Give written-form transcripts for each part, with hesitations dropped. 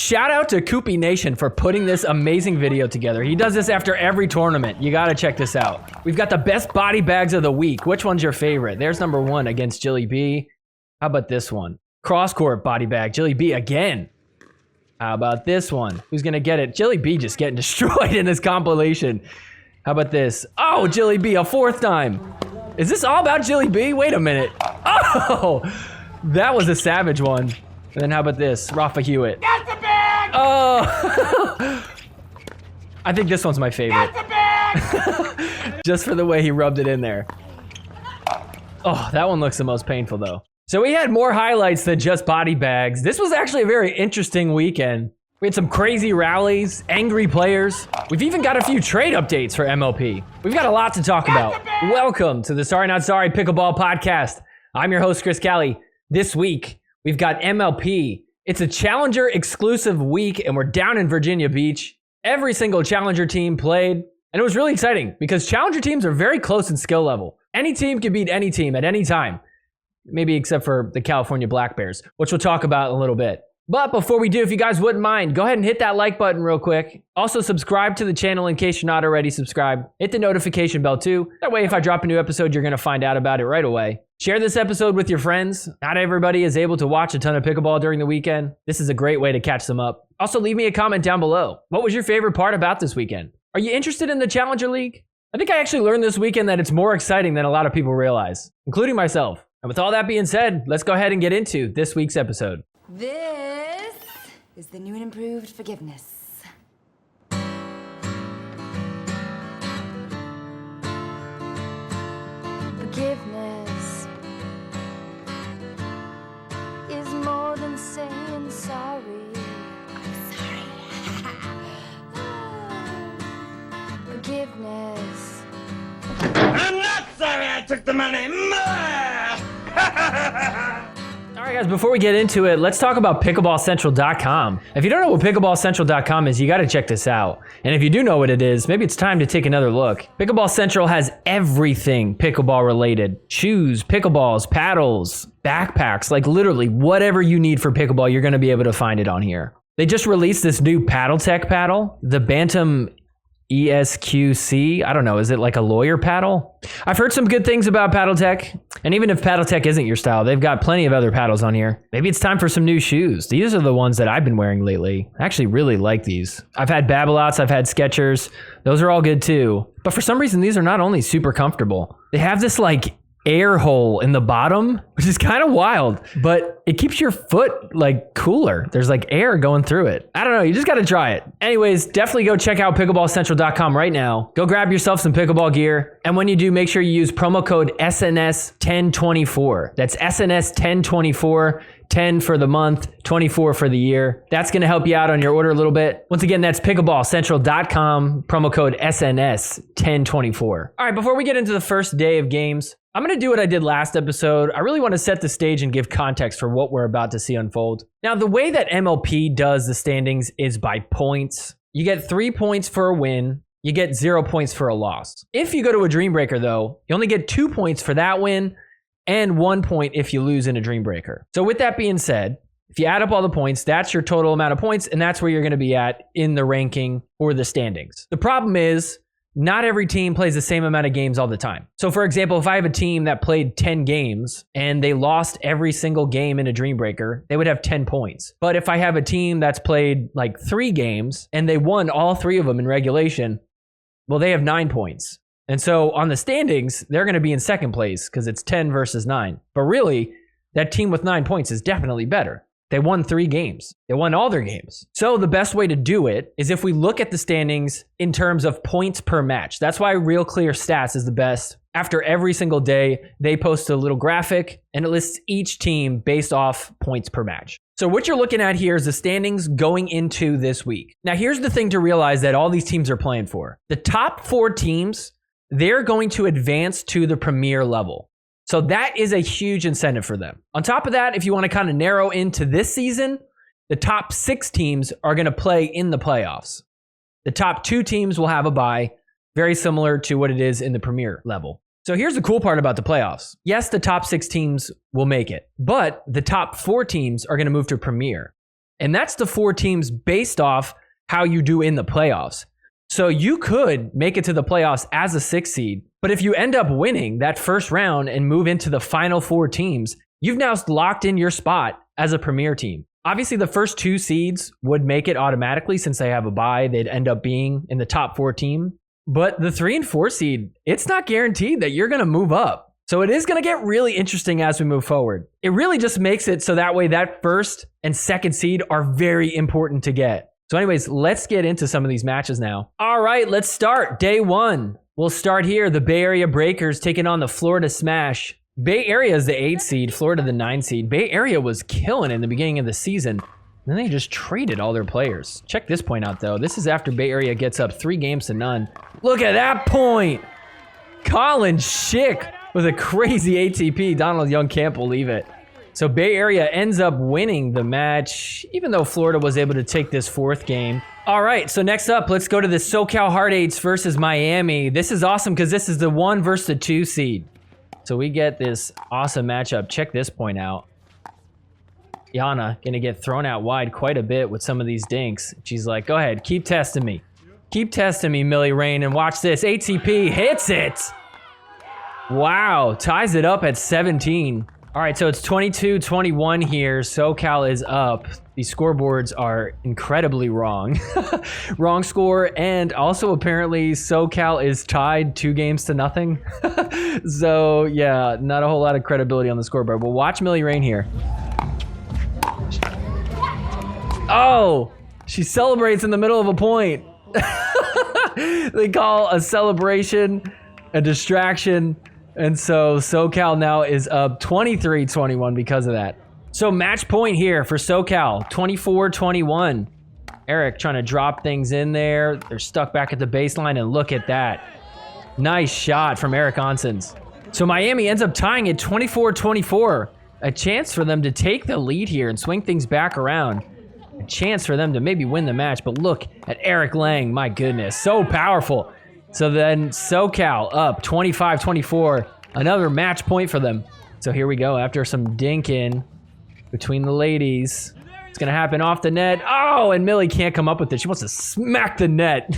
Shout out to Koopy Nation for putting this amazing video together. He does this after every tournament. You gotta check this out. We've got the best body bags of the week. Which one's your favorite? There's number 1 against Jilly B. How about this one? Cross-court body bag, Jilly B again. How about this one? Who's gonna get it? Jilly B just getting destroyed in this compilation. How about this? Oh, Jilly B, a 4th time. Is this all about Jilly B? Wait a minute. Oh, that was a savage one. And then how about this? Rafa Hewitt. Got the bag! Oh. I think this one's my favorite. Got the bag! Just for the way he rubbed it in there. Oh, that one looks the most painful though. So we had more highlights than just body bags. This was actually a very interesting weekend. We had some crazy rallies, angry players. We've even got a few trade updates for MLP. We've got a lot to talk about. Welcome to the Sorry Not Sorry Pickleball podcast. I'm your host, Chris Kelly. This week, we've got MLP. It's a Challenger exclusive week and we're down in Virginia Beach. Every single Challenger team played and it was really exciting because Challenger teams are very close in skill level. Any team can beat any team at any time. Maybe except for the California Black Bears, which we'll talk about in a little bit. But before we do, if you guys wouldn't mind, go ahead and hit that like button real quick. Also subscribe to the channel in case you're not already subscribed. Hit the notification bell too. That way if I drop a new episode, you're gonna find out about it right away. Share this episode with your friends. Not everybody is able to watch a ton of pickleball during the weekend. This is a great way to catch them up. Also leave me a comment down below. What was your favorite part about this weekend? Are you interested in the Challenger League? I think I actually learned this weekend that it's more exciting than a lot of people realize, including myself. And with all that being said, let's go ahead and get into this week's episode. This is the new and improved forgiveness. Forgiveness is more than saying sorry. I'm sorry. Forgiveness. I'm not sorry I took the money. All right, guys, before we get into it, let's talk about pickleballcentral.com. If you don't know what pickleballcentral.com is, you got to check this out. And if you do know what it is, maybe it's time to take another look. Pickleball Central has everything pickleball related. Shoes, pickleballs, paddles, backpacks, like literally whatever you need for pickleball, you're going to be able to find it on here. They just released this new Paddle Tech paddle, the Bantam ESQC. I don't know, is it like a lawyer paddle? I've heard some good things about Paddle Tech, and even if Paddle Tech isn't your style, they've got plenty of other paddles on here. Maybe it's time for some new shoes. These are the ones that I've been wearing lately. I actually really like these. I've had Babolat's, I've had Skechers. Those are all good too. But for some reason, these are not only super comfortable, they have this like air hole in the bottom, which is kind of wild, but it keeps your foot like cooler. There's like air going through it. I don't know, you just got to try it. Anyways, definitely go check out pickleballcentral.com right now. Go grab yourself some pickleball gear. And when you do, make sure you use promo code SNS1024. That's SNS1024. 10 for the month, 24 for the year. That's going to help you out on your order a little bit. Once again, that's pickleballcentral.com, promo code SNS1024. All right, before we get into the first day of games, I'm going to do what I did last episode. I really want to set the stage and give context for what we're about to see unfold. Now, the way that MLP does the standings is by points. You get 3 points for a win. You get 0 points for a loss. If you go to a Dream Breaker, though, you only get 2 points for that win and 1 point if you lose in a Dream Breaker. So with that being said, if you add up all the points, that's your total amount of points, and that's where you're going to be at in the ranking or the standings. The problem is, not every team plays the same amount of games all the time. So for example, if I have a team that played 10 games and they lost every single game in a Dream Breaker, they would have 10 points. But if I have a team that's played like 3 games and they won all 3 of them in regulation, well, they have 9 points. And so on the standings, they're going to be in second place because it's 10 versus 9. But really, that team with 9 points is definitely better. They won 3 games. They won all their games. So the best way to do it is if we look at the standings in terms of points per match. That's why Real Clear Stats is the best. After every single day, they post a little graphic and it lists each team based off points per match. So what you're looking at here is the standings going into this week. Now, here's the thing to realize that all these teams are playing for. The top 4 teams, they're going to advance to the premier level. So that is a huge incentive for them. On top of that, if you want to kind of narrow into this season, the top 6 teams are going to play in the playoffs. The top 2 teams will have a bye, very similar to what it is in the premier level. So here's the cool part about the playoffs. Yes, the top 6 teams will make it, but the top 4 teams are going to move to premier. And that's the 4 teams based off how you do in the playoffs. So you could make it to the playoffs as a 6 seed, but if you end up winning that first round and move into the final 4 teams, you've now locked in your spot as a premier team. Obviously, the first 2 seeds would make it automatically since they have a bye. They'd end up being in the top 4 team. But the 3 and 4 seed, it's not guaranteed that you're going to move up. So it is going to get really interesting as we move forward. It really just makes it so that way that first and second seed are very important to get. So anyways, let's get into some of these matches now. All right, let's start. Day 1. We'll start here. The Bay Area Breakers taking on the Florida Smash. Bay Area is the 8 seed, Florida the 9 seed. Bay Area was killing in the beginning of the season. Then they just traded all their players. Check this point out, though. This is after Bay Area gets up 3 games to none. Look at that point. Colin Schick with a crazy ATP. Donald Young can't believe it. So Bay Area ends up winning the match, even though Florida was able to take this 4th game. All right, so next up, let's go to the SoCal Heart Eights versus Miami. This is awesome because this is the 1 versus the 2 seed. So we get this awesome matchup. Check this point out. Yana gonna get thrown out wide quite a bit with some of these dinks. She's like, go ahead, keep testing me. Keep testing me, Millie Rain, and watch this. ATP hits it. Wow, ties it up at 17. All right, so it's 22-21 here. SoCal is up. These scoreboards are incredibly wrong. Wrong score, and also apparently SoCal is tied 2 games to nothing. So yeah, not a whole lot of credibility on the scoreboard. Well, watch Millie Rain here. Oh, she celebrates in the middle of a point. They call a celebration a distraction. And so SoCal now is up 23-21 because of that. So match point here for SoCal, 24-21. Eric trying to drop things in there. They're stuck back at the baseline, and look at that. Nice shot from Eric Onsens. So Miami ends up tying it 24-24. A chance for them to take the lead here and swing things back around. A chance for them to maybe win the match, but look at Eric Lang, my goodness, so powerful. So then SoCal up 25-24, another match point for them. So here we go after some dinking between the ladies. It's gonna happen off the net. Oh, and Millie can't come up with it. She wants to smack the net.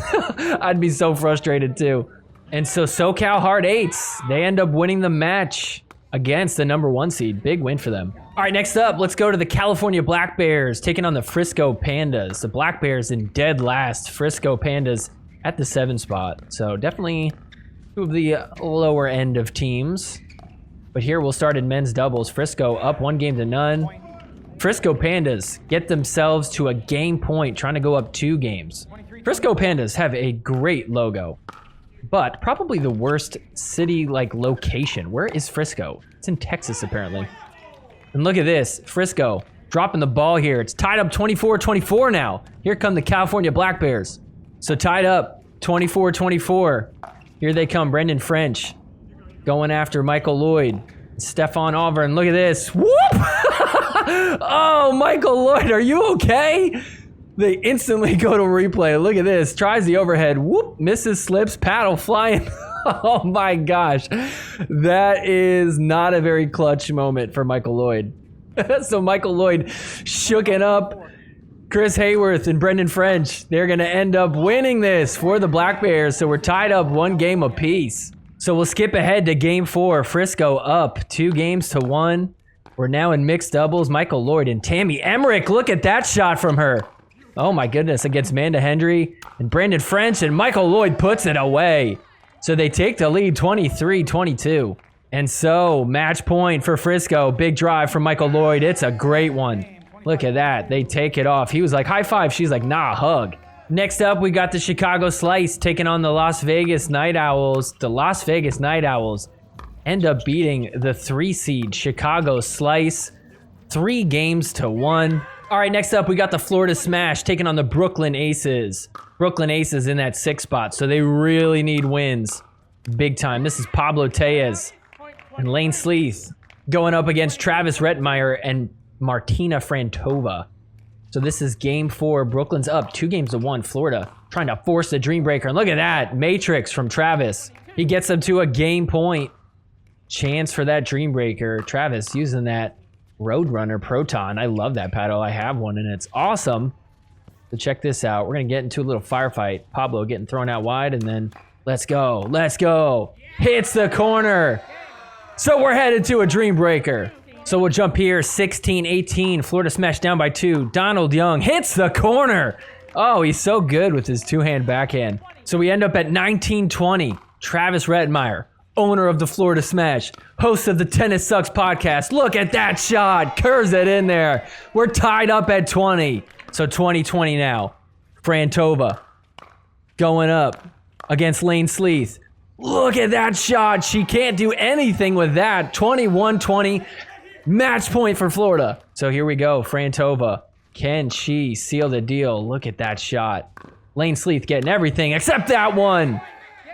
I'd be so frustrated too. And so SoCal Heart Eights, they end up winning the match against the number 1 seed. Big win for them. All right, next up, let's go to the California Black Bears taking on the Frisco Pandas. The Black Bears in dead last. Frisco Pandas at the 7 spot. So definitely 2 of the lower end of teams. But here we'll start in men's doubles. Frisco up 1 game to none. Frisco Pandas get themselves to a game point, trying to go up 2 games. Frisco Pandas have a great logo, but probably the worst city-like location. Where is Frisco? It's in Texas, apparently. And look at this, Frisco dropping the ball here. It's tied up 24-24 now. Here come the California Black Bears. So tied up 24-24. Here they come, Brendan French going after Michael Lloyd. Stefan Auburn, look at this. Whoop! Oh, Michael Lloyd, are you okay? They instantly go to replay. Look at this. Tries the overhead. Whoop! Misses, slips, paddle flying. Oh my gosh. That is not a very clutch moment for Michael Lloyd. So Michael Lloyd shooken up. Chris Hayworth and Brendan French, they're going to end up winning this for the Black Bears. So we're tied up 1 game apiece. So we'll skip ahead to game 4. Frisco up 2 games to 1. We're now in mixed doubles. Michael Lloyd and Tammy Emmerich. Look at that shot from her. Oh my goodness, against Amanda Hendry and Brandon French, and Michael Lloyd puts it away. So they take the lead 23-22. And so match point for Frisco. Big drive from Michael Lloyd. It's a great one. Look at that. They take it off. He was like, high five. She's like, nah, hug. Next up, we got the Chicago Slice taking on the Las Vegas Night Owls. The Las Vegas Night Owls end up beating the 3 seed Chicago Slice 3 games to 1. All right, next up, we got the Florida Smash taking on the Brooklyn Aces. Brooklyn Aces in that 6 spot, so they really need wins big time. This is Pablo Tellez and Lane Sleeth going up against Travis Rettmeyer and Martina Frantova. So this is game 4. Brooklyn's up 2 games to 1. Florida trying to force the Dream Breaker. And look at that. Matrix from Travis. He gets them to a game point. Chance for that Dream Breaker. Travis using that Roadrunner Proton. I love that paddle. I have one and it's awesome. So check this out. We're going to get into a little firefight. Pablo getting thrown out wide and then let's go. Let's go. Hits the corner. So we're headed to a dream breaker. So we'll jump here. 16-18. Florida Smash down by 2. Donald Young hits the corner. Oh, he's so good with his two-hand backhand. So we end up at 19-20. Travis Redmeyer, owner of the Florida Smash, host of the Tennis Sucks podcast. Look at that shot. Curves it in there. We're tied up at 20. So 20-20 now. Fran Tova going up against Lane Sleeth. Look at that shot. She can't do anything with that. 21-20. Match point for Florida. So here we go. Fran Tova. Can she seal the deal? Look at that shot. Lane Sleeth getting everything except that one.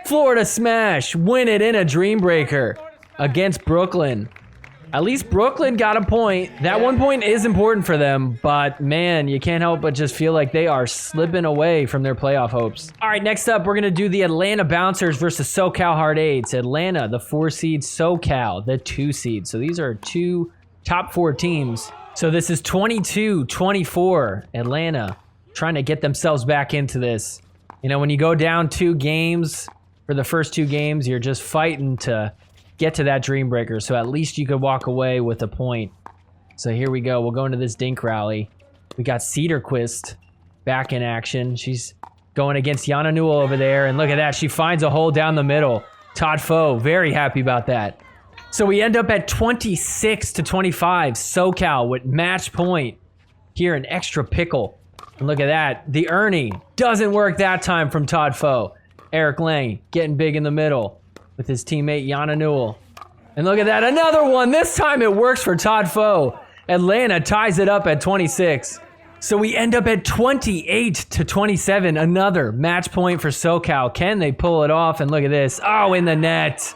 Florida Smash. Win it in a dream breaker against Brooklyn. At least Brooklyn got a point. That 1 point is important for them, but man, you can't help but just feel like they are slipping away from their playoff hopes. All right, next up, we're going to do the Atlanta Bouncers versus SoCal Hard Eights. Atlanta, the 4 seed, SoCal, the 2 seed. So these are 2 top 4 teams. So this is 22-24. Atlanta trying to get themselves back into this. You know, when you go down 2 games for the first 2 games, you're just fighting to get to that dream breaker, so at least you could walk away with a point. So here we go. We'll go into this dink rally. We got Cedarquist back in action. She's going against Yana Newell over there, and look at that. She finds a hole down the middle. Todd Foe, very happy about that. So we end up at 26-25. SoCal with match point. Here, an extra pickle. And look at that. The Ernie doesn't work that time from Todd Foe. Eric Lang getting big in the middle with his teammate Yana Newell. And look at that, another one. This time it works for Todd Foe. Atlanta ties it up at 26. So we end up at 28-27. Another match point for SoCal. Can they pull it off? And look at this. Oh, in the net.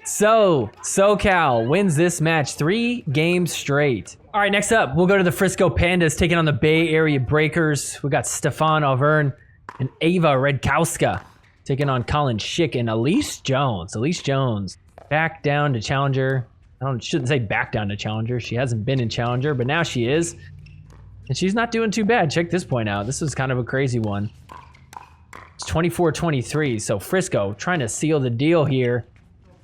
So SoCal wins this match 3 games straight. All right, next up, we'll go to the Frisco Pandas taking on the Bay Area Breakers. We got Stefan Auvergne and Ava Redkowska taking on Colin Schick and Elise Jones. Elise Jones back down to Challenger. Shouldn't say back down to Challenger. She hasn't been in Challenger, but now she is. And she's not doing too bad. Check this point out. This is kind of a crazy one. It's 24-23, so Frisco trying to seal the deal here.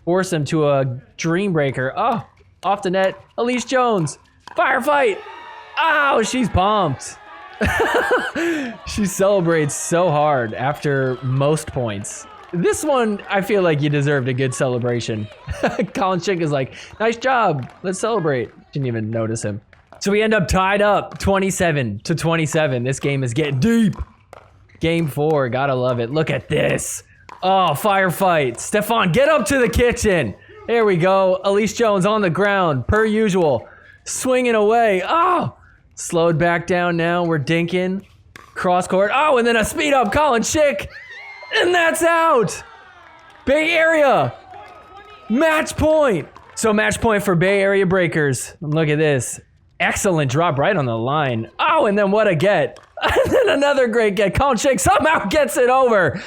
Force them to a dream breaker. Oh, off the net. Elise Jones. Firefight. Oh, she's pumped. She celebrates so hard after most points. This one, I feel like you deserved a good celebration. Colin Schick is like, nice job. Let's celebrate. Didn't even notice him. So we end up tied up 27-27. This game is getting deep. Game 4. Gotta love it. Look at this. Oh, firefight. Stefan, get up to the kitchen. There we go. Elise Jones on the ground, per usual. Swinging away. Oh, slowed back down now. We're dinking. Cross court. Oh, and then a speed up. Colin Schick. And that's out. Bay Area. Match point. So match point for Bay Area Breakers. Look at this. Excellent drop right on the line. Oh, and then what a get. And then another great get. Colin Schick somehow gets it over.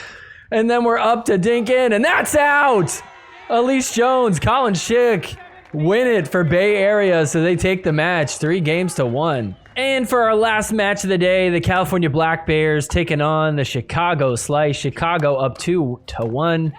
And then we're up to Dinkin, and that's out. Elise Jones, Colin Schick win it for Bay Area, so they take the match 3-1. And for our last match of the day, the California Black Bears taking on the Chicago Slice. Chicago up 2-1.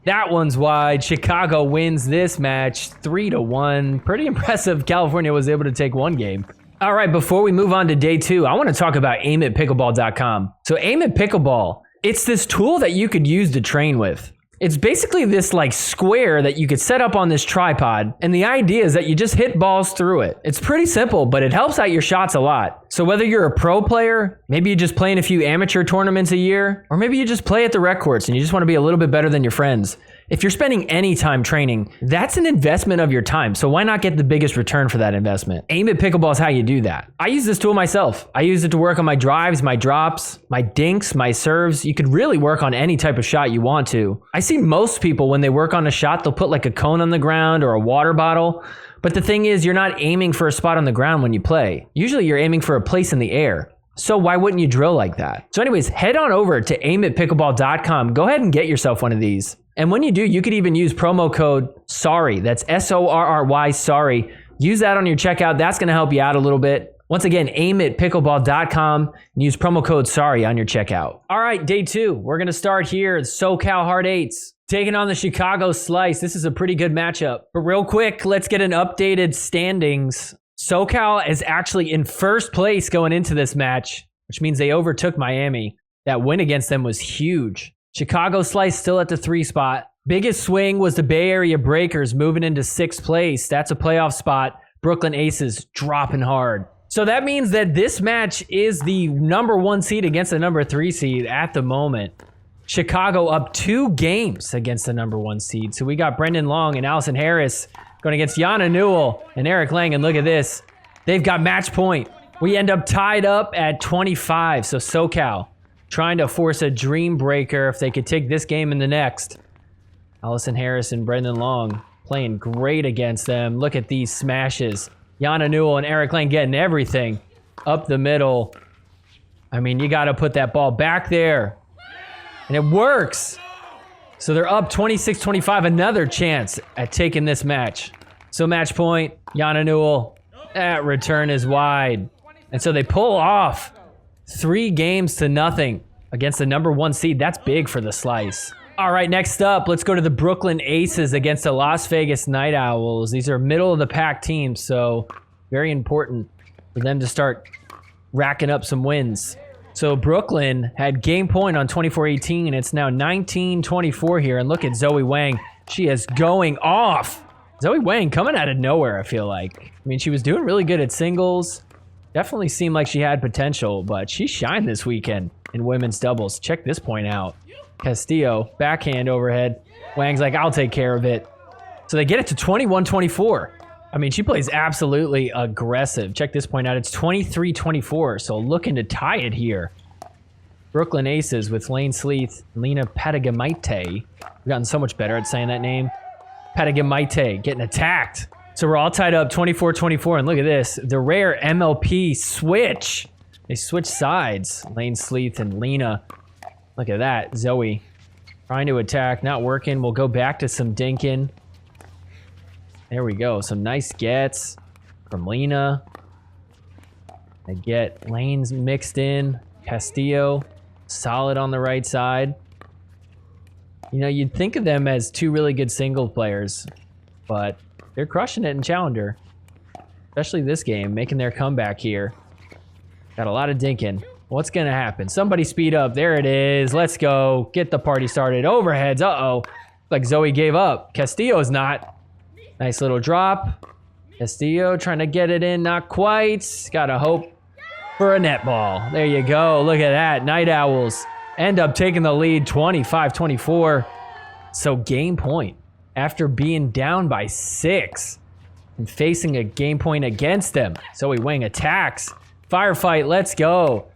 That one's wide. Chicago wins this match 3-1. Pretty impressive. California was able to take 1 game. All right, before we move on to day 2, I want to talk about aimitpickleball.com. So Aim at Pickleball, it's this tool that you could use to train with. It's basically this like square that you could set up on this tripod, and the idea is that you just hit balls through it. It's pretty simple, but it helps out your shots a lot. So whether you're a pro player, maybe you just play in a few amateur tournaments a year, or maybe you just play at the rec courts and you just want to be a little bit better than your friends. If you're spending any time training, that's an investment of your time, so why not get the biggest return for that investment? Aim at Pickleball is how you do that. I use this tool myself. I use it to work on my drives, my drops, my dinks, my serves. You could really work on any type of shot you want to. I see most people when they work on a shot, they'll put like a cone on the ground or a water bottle. But the thing is, you're not aiming for a spot on the ground when you play. Usually you're aiming for a place in the air. So why wouldn't you drill like that? So anyways, head on over to aimitpickleball.com. Go ahead and get yourself one of these. And when you do, you could even use promo code SORRY. That's SORRY, SORRY, Use that on your checkout. That's going to help you out a little bit. Once again, aim at pickleball.com and use promo code SORRY on your checkout. All right, day 2. We're going to start here. SoCal Hard Eights taking on the Chicago Slice. This is a pretty good matchup. But real quick, let's get an updated standings. SoCal is actually in first place going into this match, which means they overtook Miami. That win against them was huge. Chicago Slice still at the 3 spot. Biggest swing was the Bay Area Breakers moving into 6th place. That's a playoff spot. Brooklyn Aces dropping hard. So that means that this match is the number 1 seed against the number 3 seed at the moment. Chicago up 2 games against the number 1 seed. So we got Brendan Long and Allison Harris going against Yana Newell and Eric Lang. And look at this. They've got match point. We end up tied up at 25. So SoCal trying to force a dream breaker if they could take this game in the next. Allison Harris and Brendan Long playing great against them. Look at these smashes. Yana Newell and Eric Lang getting everything up the middle. I mean, you got to put that ball back there. And it works. So they're up 26-25. Another chance at taking this match. So match point, Yana Newell. That return is wide. And so they pull off 3 games to nothing against the number 1 seed. That's big for the Slice. All right, next up, let's go to the Brooklyn Aces against the Las Vegas Night Owls. These are middle of the pack teams, so very important for them to start racking up some wins. So Brooklyn had game point on 24-18, and it's now 19-24 here. And look at Zoe Wang. She is going off. Zoe Wang coming out of nowhere, I feel like. I mean, she was doing really good at singles. Definitely seemed like she had potential, but she shined this weekend in women's doubles. Check this point out. Castillo, backhand overhead. Wang's like, I'll take care of it. So they get it to 21-24. I mean, she plays absolutely aggressive. Check this point out. It's 23-24, so looking to tie it here. Brooklyn Aces with Lane Sleeth, Lena Patagamaite. We've gotten so much better at saying that name. Patagamaite getting attacked. So we're all tied up 24-24, and look at this. The rare MLP switch. They switch sides. Lane Sleeth and Lena. Look at that. Zoe trying to attack, not working. We'll go back to some dinking. There we go. Some nice gets from Lena. They get Lanes mixed in. Castillo, solid on the right side. You know, you'd think of them as 2 really good single players, but they're crushing it in Challenger. Especially this game, making their comeback here. Got a lot of dinking. What's going to happen? Somebody speed up. There it is. Let's go. Get the party started. Overheads. Uh-oh. Like Zoe gave up. Castillo's not. Nice little drop. Castillo trying to get it in. Not quite. Got to hope for a net ball. There you go. Look at that. Night Owls end up taking the lead 25-24. So game point. After being down by 6 and facing a game point against them. Zoe Wang attacks. Firefight. Let's go.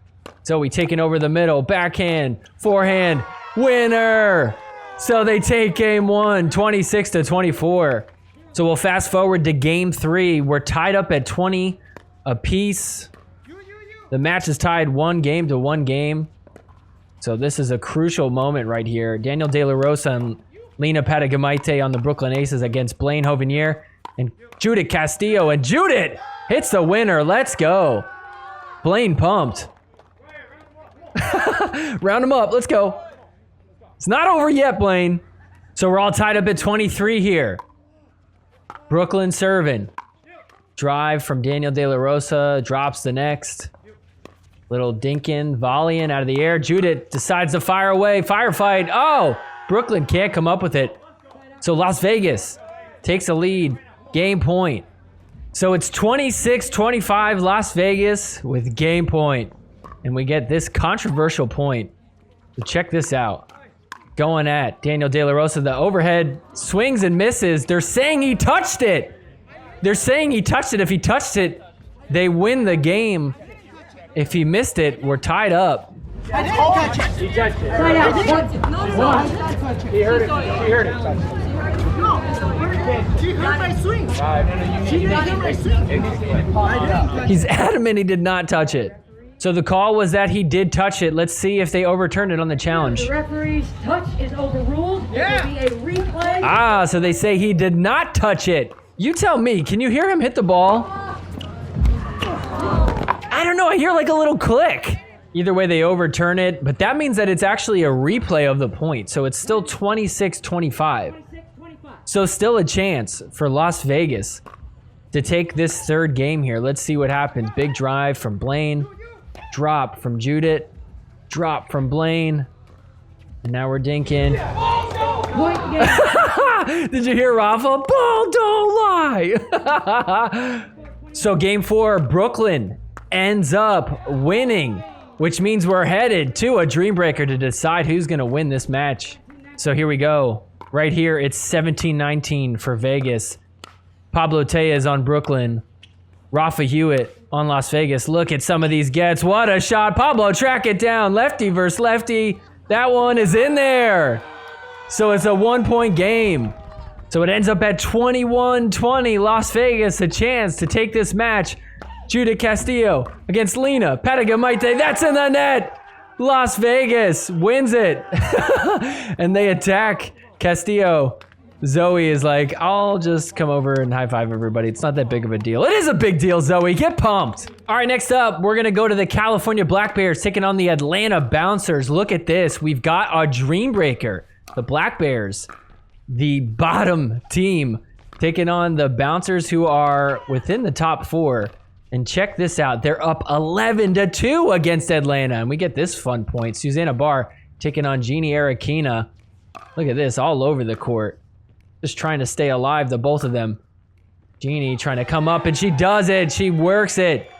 Zoe taking over the middle, backhand, forehand, winner. So they take game 1, 26-24. So we'll fast forward to game 3. We're tied up at 20 apiece. The match is tied 1 game to 1 game. So this is a crucial moment right here. Daniel De La Rosa and Lena Patagamaite on the Brooklyn Aces against Blaine Hovenier and Judith Castillo. And Judith hits the winner. Let's go. Blaine pumped. Round them up. Let's go. It's not over yet, Blaine. So we're all tied up at 23 here. Brooklyn serving. Drive from Daniel De La Rosa. Drops the next. Little dinkin, volleying out of the air. Judith decides to fire away. Firefight. Oh, Brooklyn can't come up with it. So Las Vegas takes a lead. Game point. So it's 26-25 Las Vegas with game point. And we get this controversial point. So check this out. Going at Daniel De La Rosa. The overhead swings and misses. They're saying he touched it. They're saying he touched it. If he touched it, they win the game. If he missed it, we're tied up. He touched it. He touched it. He heard it. She heard it. She heard my swing. She didn't hear my swing. He's adamant he did not touch it. So the call was that he did touch it. Let's see if they overturned it on the challenge. The referee's touch is overruled. It will be a replay. Ah, so they say he did not touch it. You tell me, can you hear him hit the ball? I don't know, I hear like a little click. Either way, they overturn it, but that means that it's actually a replay of the point, so it's still 26-25. So still a chance for Las Vegas to take this third game here. Let's see what happens. Big drive from Blaine, drop from Judith, drop from Blaine, and now we're dinking. Did you hear Rafa? Ball don't lie. So game 4, Brooklyn ends up winning, which means we're headed to a dream breaker to decide who's going to win this match. So here we go. Right here, it's 17-19 for Vegas. Pablo Tellez on Brooklyn. Rafa Hewitt on Las Vegas. Look at some of these gets. What a shot. Pablo, track it down. Lefty versus lefty. That one is in there. So it's a 1-point game. So it ends up at 21-20. Las Vegas a chance to take this match. Judah Castillo against Lena Patagamite. That's in the net. Las Vegas wins it. And they attack Castillo. Zoe is like, I'll just come over and high five everybody. It's not that big of a deal. It is a big deal, Zoe. Get pumped. All right, next up, we're going to go to the California Black Bears taking on the Atlanta Bouncers. Look at this. We've got our dream breaker. The Black Bears, the bottom team, taking on the Bouncers who are within the top 4. And check this out. They're up 11-2 against Atlanta. And we get this fun point. Susanna Barr taking on Jeannie Arakina. Look at this, all over the court. Just trying to stay alive, the both of them. Jeannie trying to come up, and she does it. She works it.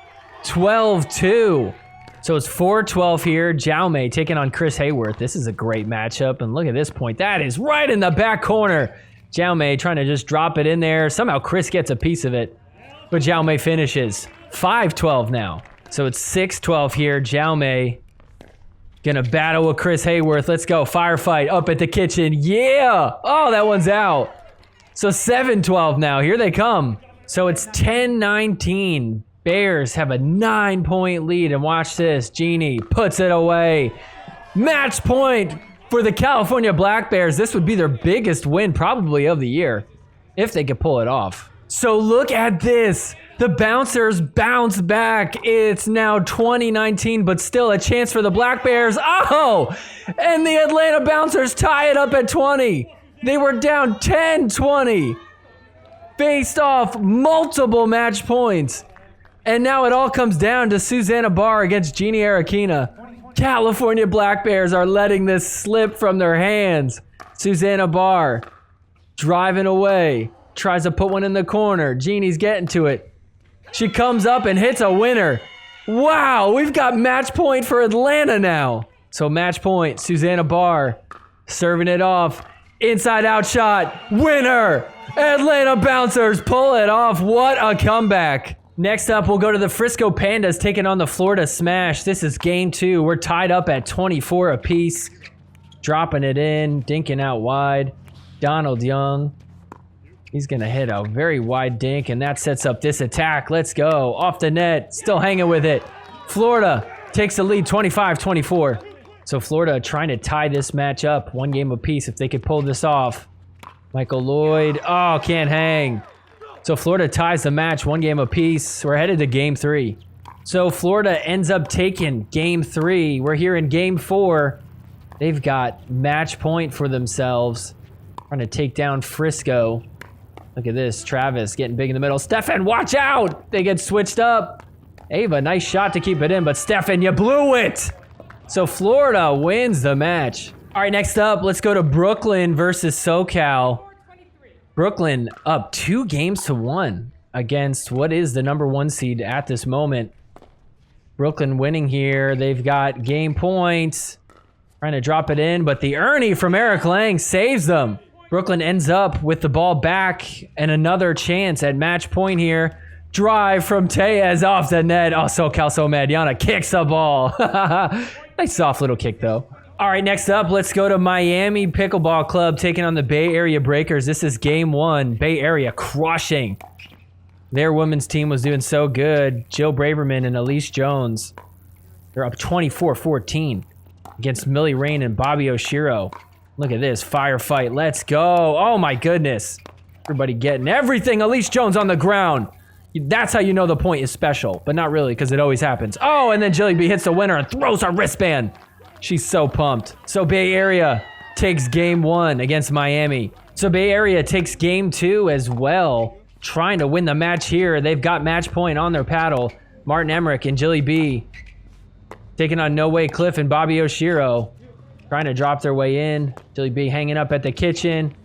12-2. So it's 4-12 here. Jaume taking on Chris Hayworth. This is a great matchup. And look at this point. That is right in the back corner. Jaume trying to just drop it in there. Somehow Chris gets a piece of it. But Jaume finishes. 5-12 now. So it's 6-12 here. Jaume gonna battle with Chris Hayworth. Let's go. Firefight up at the kitchen. Yeah! Oh, that one's out. So 7-12 now. Here they come. So it's 10-19. Bears have a 9-point lead. And watch this. Jeannie puts it away. Match point for the California Black Bears. This would be their biggest win probably of the year if they could pull it off. So look at this. The Bouncers bounce back. It's now 2019, but still a chance for the Black Bears. Oh! And the Atlanta Bouncers tie it up at 20. They were down 10-20. Faced off multiple match points. And now it all comes down to Susanna Barr against Jeannie Arakina. California Black Bears are letting this slip from their hands. Susanna Barr driving away. Tries to put one in the corner. Jeannie's getting to it. She comes up and hits a winner. Wow, we've got match point for Atlanta now. So match point, Susanna Barr serving it off. Inside out shot, winner. Atlanta Bouncers pull it off. What a comeback. Next up, we'll go to the Frisco Pandas taking on the Florida Smash. This is game 2. We're tied up at 24 apiece. Dropping it in, dinking out wide. Donald Young. He's going to hit a very wide dink, and that sets up this attack. Let's go. Off the net. Still hanging with it. Florida takes the lead 25-24. So Florida trying to tie this match up. 1 game apiece if they could pull this off. Michael Lloyd. Oh, can't hang. So Florida ties the match 1 game apiece. We're headed to game 3. So Florida ends up taking game 3. We're here in game 4. They've got match point for themselves. Trying to take down Frisco. Look at this. Travis getting big in the middle. Stefan, watch out! They get switched up. Ava, nice shot to keep it in, but Stefan, you blew it! So Florida wins the match. All right, next up, let's go to Brooklyn versus SoCal. Brooklyn up 2-1 against what is the number 1 seed at this moment. Brooklyn winning here. They've got game points. Trying to drop it in, but the Ernie from Eric Lang saves them. Brooklyn ends up with the ball back and another chance at match point here. Drive from Tellez off the net. Oh, SoCal so mad. Yana kicks the ball. Nice soft little kick, though. All right, next up, let's go to Miami Pickleball Club taking on the Bay Area Breakers. This is game 1. Bay Area crushing. Their women's team was doing so good. Jill Braverman and Elise Jones. They're up 24-14 against Millie Rain and Bobby Oshiro. Look at this firefight. Let's go. Oh, my goodness. Everybody getting everything. Elise Jones on the ground. That's how you know the point is special, but not really because it always happens. Oh, and then Jilly B hits the winner and throws her wristband. She's so pumped. So Bay Area takes game 1 against Miami. So Bay Area takes game 2 as well, trying to win the match here. They've got match point on their paddle. Martin Emmerich and Jilly B taking on No Way Cliff and Bobby Oshiro, trying to drop their way in. Jilly B hanging up at the kitchen.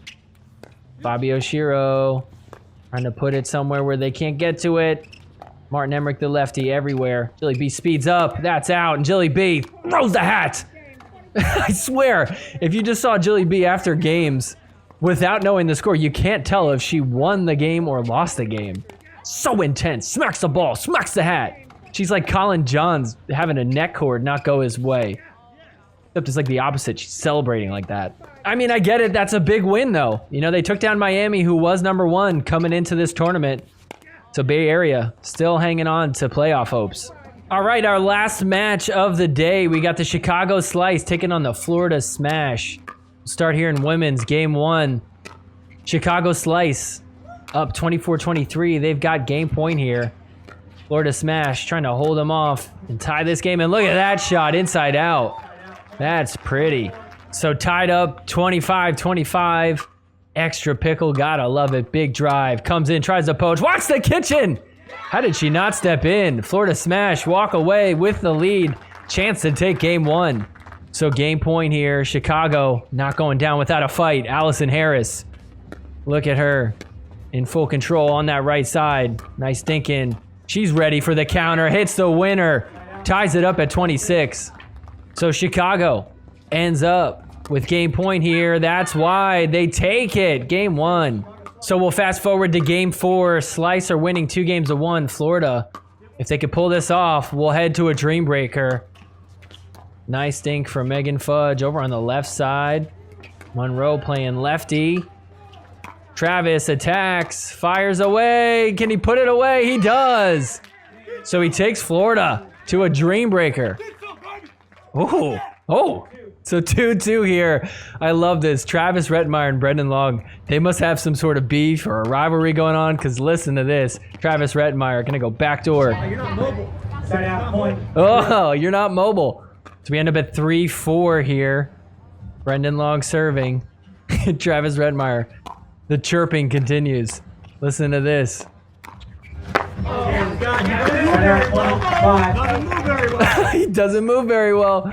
Bobby Oshiro trying to put it somewhere where they can't get to it. Martin Emmerich, the lefty, everywhere. Jilly B speeds up. That's out. And Jilly B throws the hat. I swear, if you just saw Jilly B after games without knowing the score, you can't tell if she won the game or lost the game. So intense. Smacks the ball. Smacks the hat. She's like Colin Johns having a neck cord not go his way. Except it's like the opposite. She's celebrating like that. I mean, I get it. That's a big win, though. You know, they took down Miami, who was #1 coming into this tournament. So Bay Area still hanging on to playoff hopes. All right, our last match of the day. We got the Chicago Slice taking on the Florida Smash. We'll start here in women's game 1. Chicago Slice up 24-23. They've got game point here. Florida Smash trying to hold them off and tie this game. And look at that shot inside out. That's pretty. So tied up 25-25. Extra pickle, gotta love it. Big drive, comes in, tries to poach. Watch the kitchen! How did she not step in? Florida Smash walk away with the lead. Chance to take game 1. So game point here. Chicago not going down without a fight. Allison Harris. Look at her in full control on that right side. Nice thinking. She's ready for the counter. Hits the winner. Ties it up at 26. So Chicago ends up with game point here. That's why they take it. Game 1. So we'll fast forward to game 4. Slice are winning 2 games to 1. Florida, if they could pull this off, we'll head to a dream breaker. Nice dink from Megan Fudge over on the left side. Monroe playing lefty. Travis attacks, fires away. Can he put it away? He does. So he takes Florida to a dream breaker. Oh, oh. So 2-2 here. I love this. Travis Retmeyer and Brendan Long, they must have some sort of beef or a rivalry going on, because listen to this. Travis Retmeyer going to go backdoor. You're not mobile. Start out point. Oh, you're not mobile. So we end up at 3-4 here. Brendan Long serving. Travis Retmeyer. The chirping continues. Listen to this. He doesn't move very well.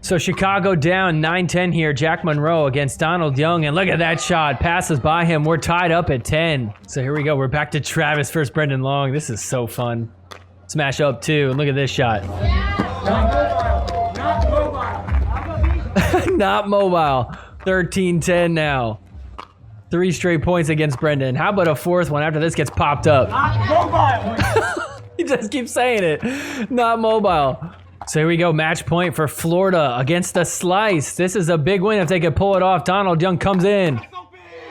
So Chicago down 9-10 here. Jack Monroe against Donald Young. And look at that shot. Passes by him. We're tied up at 10. So here we go. We're back to Travis versus Brendan Long. This is so fun. Smash up 2. And look at this shot. Not mobile. 13-10 now. 3 straight points against Brendan. How about a 4th one after this gets popped up? Not mobile. He just keeps saying it. Not mobile. So here we go. Match point for Florida against the Slice. This is a big win if they could pull it off. Donald Young comes in.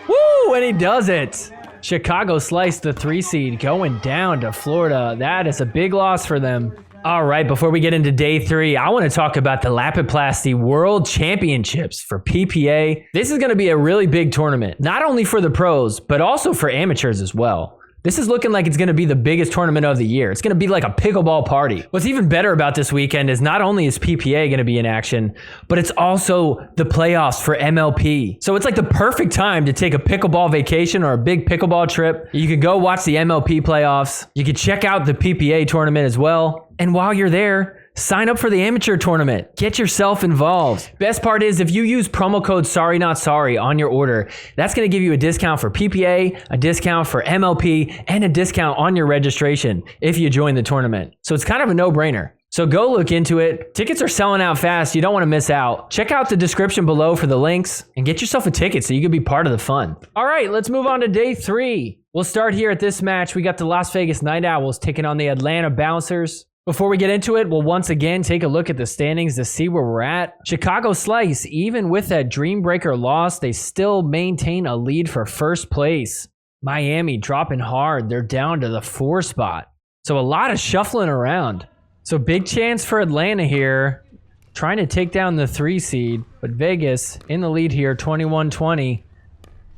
Woo! And he does it. Chicago Slice, the 3 seed, going down to Florida. That is a big loss for them. All right, before we get into day 3, I want to talk about the Lapiplasty World Championships for PPA. This is going to be a really big tournament, not only for the pros, but also for amateurs as well. This is looking like it's going to be the biggest tournament of the year. It's going to be like a pickleball party. What's even better about this weekend is not only is PPA going to be in action, but it's also the playoffs for MLP. So it's like the perfect time to take a pickleball vacation or a big pickleball trip. You could go watch the MLP playoffs. You could check out the PPA tournament as well. And while you're there, sign up for the amateur tournament. Get yourself involved. Best part is if you use promo code SORRYNOTSORRY on your order, that's going to give you a discount for PPA, a discount for MLP, and a discount on your registration if you join the tournament. So it's kind of a no-brainer. So go look into it. Tickets are selling out fast. You don't want to miss out. Check out the description below for the links and get yourself a ticket so you can be part of the fun. All right, let's move on to day 3. We'll start here at this match. We got the Las Vegas Night Owls taking on the Atlanta Bouncers. Before we get into it, we'll once again take a look at the standings to see where we're at. Chicago Slice, even with that Dream Breaker loss, they still maintain a lead for first place. Miami dropping hard. They're down to the 4 spot. So a lot of shuffling around. So big chance for Atlanta here, trying to take down the 3 seed. But Vegas in the lead here, 21-20.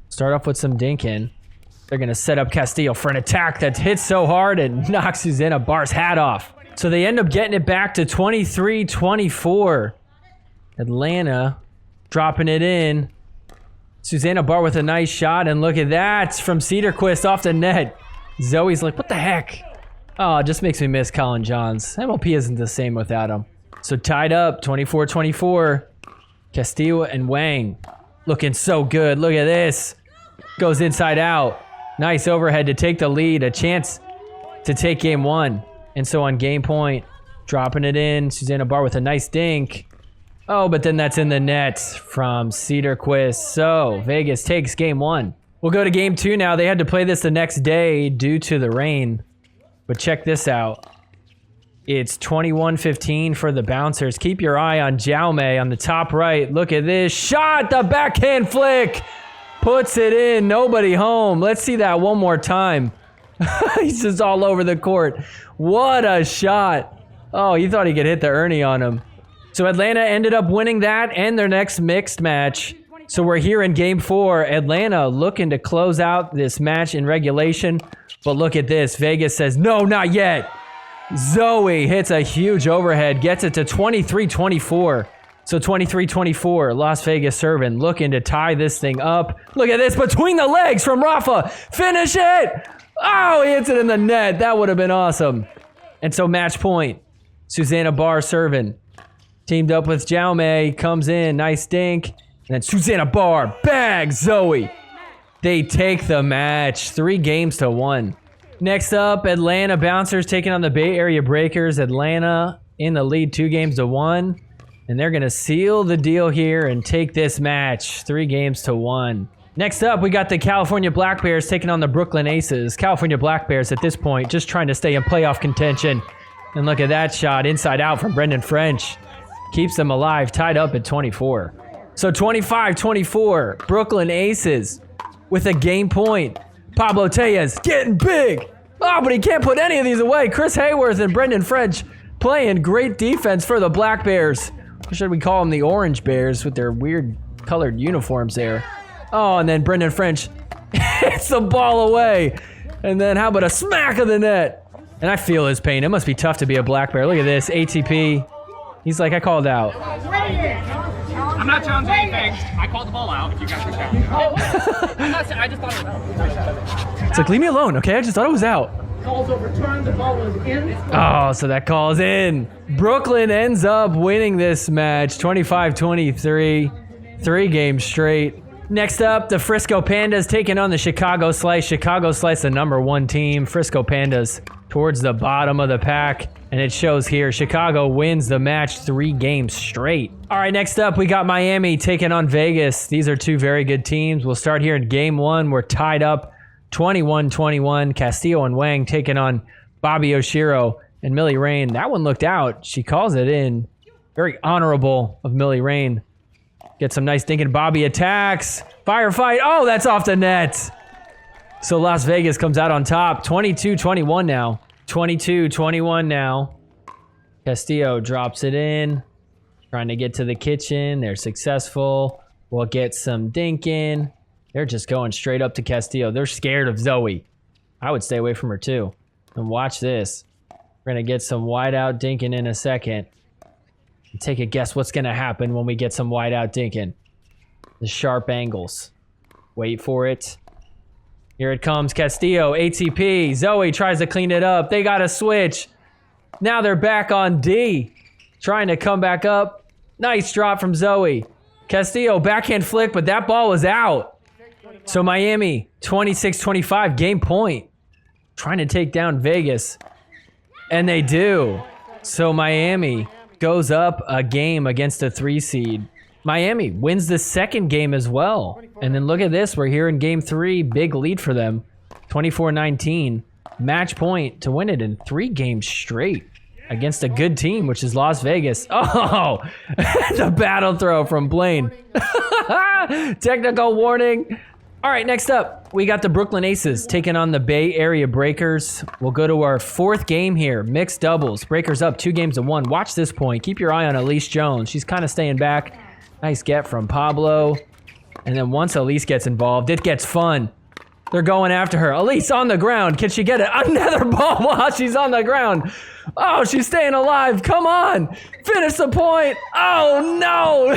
Start off with some dinking. They're going to set up Castillo for an attack that hits so hard and knocks Susanna Barr's hat off. So they end up getting it back to 23-24. Atlanta dropping it in. Susanna Barr with a nice shot, and look at that from Cedarquist off the net. Zoe's like, what the heck? Oh, it just makes me miss Colin Johns. MLP isn't the same without him. So tied up, 24-24. Castillo and Wang looking so good. Look at this. Goes inside out. Nice overhead to take the lead. A chance to take game one. And so on game point, dropping it in. Susanna Barr with a nice dink. Oh, but then that's in the net from Cedarquist. So Vegas takes game one. We'll go to game two now. They had to play this the next day due to the rain. But check this out. It's 21-15 for the Bouncers. Keep your eye on Jaume on the top right. Look at this shot. The backhand flick. Puts it in. Nobody home. Let's see that one more time. He's just all over the court. What a shot. Oh, he thought he could hit the Ernie on him. So Atlanta ended up winning that and their next mixed match. So we're here in game four. Atlanta looking to close out this match in regulation. But look at this. Vegas says, no, not yet. Zoe hits a huge overhead, gets it to 23-24. So 23-24, Las Vegas serving, looking to tie this thing up. Look at this, between the legs from Rafa. Finish it! Oh, he hits it in the net. That would have been awesome. And so match point. Susanna Barr serving. Teamed up with Jaume, comes in, nice dink. And then Susanna Barr, bag, Zoe. They take the match, 3-1. Next up, Atlanta Bouncers taking on the Bay Area Breakers. Atlanta in the lead 2-1. And they're going to seal the deal here and take this match 3-1. Next up, we got the California Black Bears taking on the Brooklyn Aces. California Black Bears at this point just trying to stay in playoff contention. And look at that shot inside out from Brendan French. Keeps them alive, tied up at 24. So 25-24, Brooklyn Aces with a game point. Pablo Tellez getting big. Oh, but he can't put any of these away. Chris Hayworth and Brendan French playing great defense for the Black Bears. Or should we call them the Orange Bears with their weird colored uniforms there? Oh, and then Brendan French hits the ball away. And then how about a smack of the net? And I feel his pain. It must be tough to be a Black Bear. Look at this, ATP. He's like, I called out. I'm not challenging anything. I called the ball out if you guys were challenging. I'm not saying, I just thought it was out. It's like, leave me alone, okay? I just thought it was out. Calls overturned, the ball was in. Oh, so that call's in. Brooklyn ends up winning this match, 25-23, 3 games straight. Next up, the Frisco Pandas taking on the Chicago Slice. Chicago Slice, the #1 team. Frisco Pandas towards the bottom of the pack. And it shows here, Chicago wins the match 3 games straight. All right, next up, we got Miami taking on Vegas. These are 2 very good teams. We'll start here in game 1. We're tied up 21-21. Castillo and Wang taking on Bobby Oshiro and Millie Rain. That one looked out. She calls it in. Very honorable of Millie Rain. Get some nice thinking. Bobby attacks. Firefight. Oh, that's off the net. So Las Vegas comes out on top. 22-21 now. 22-21 now. Castillo drops it in. Trying to get to the kitchen. They're successful. We'll get some dinking. They're just going straight up to Castillo. They're scared of Zoe. I would stay away from her too. And watch this. We're going to get some wide out dinking in a second. Take a guess what's going to happen when we get some wide out dinking. The sharp angles. Wait for it. Here it comes. Castillo, ATP. Zoe tries to clean it up. They got a switch. Now they're back on D. Trying to come back up. Nice drop from Zoe. Castillo, backhand flick, but that ball was out. So Miami, 26-25, game point. Trying to take down Vegas. And they do. So Miami goes up a game against a 3 seed. Miami wins the second game as well. And then look at this. We're here in game 3. Big lead for them. 24-19. Match point to win it in 3 games straight against a good team, which is Las Vegas. Oh, the battle throw from Blaine. Technical warning. All right, next up, we got the Brooklyn Aces taking on the Bay Area Breakers. We'll go to our 4th game here, mixed doubles. Breakers up 2-1. Watch this point. Keep your eye on Elise Jones. She's kind of staying back. Nice get from Pablo. And then once Elise gets involved, it gets fun. They're going after her. Elise on the ground. Can she get it? Another ball while she's on the ground. Oh, she's staying alive. Come on. Finish the point. Oh, no.